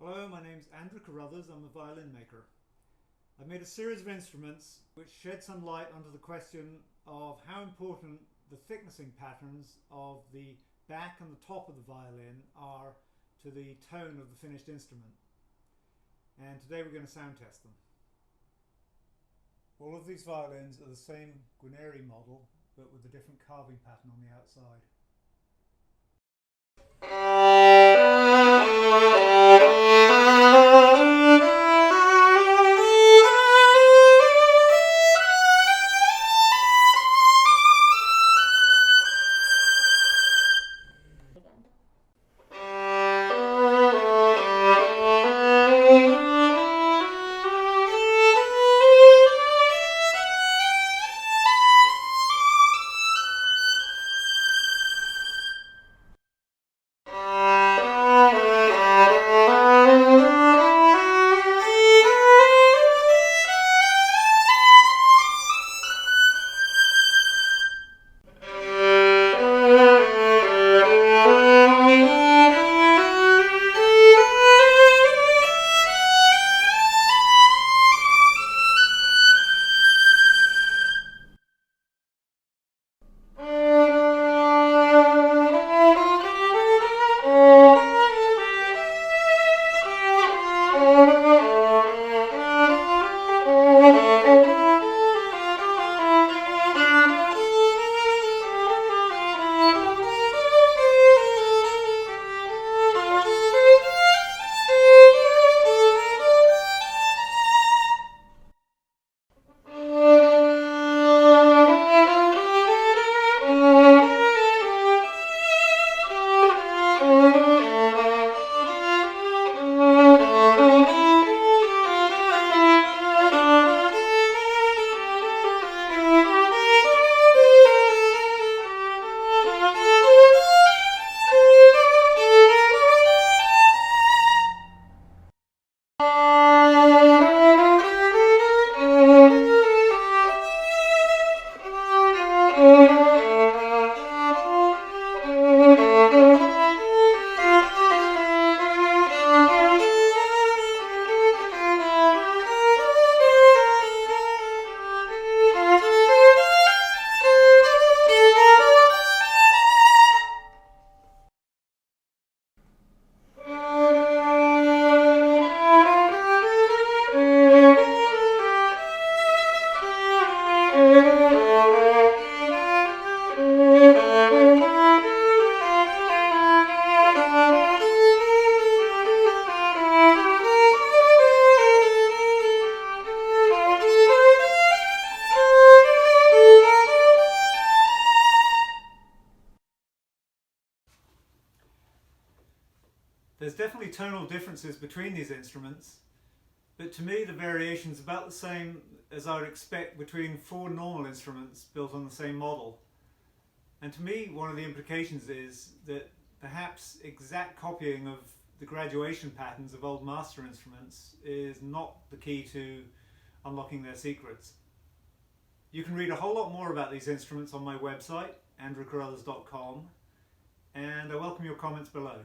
Hello, my name's Andrew Carruthers. I'm a violin maker. I've made a series of instruments which shed some light onto the question of how important the thicknessing patterns of the back and the top of the violin are to the tone of the finished instrument. And today we're going to sound test them. All of these violins are the same Guarnieri model, but with a different carving pattern on the outside. There's definitely tonal differences between these instruments, but to me the variation is about the same as I would expect between four normal instruments built on the same model. And to me, one of the implications is that perhaps exact copying of the graduation patterns of old master instruments is not the key to unlocking their secrets. You can read a whole lot more about these instruments on my website, andrewcarruthers.com, and I welcome your comments below.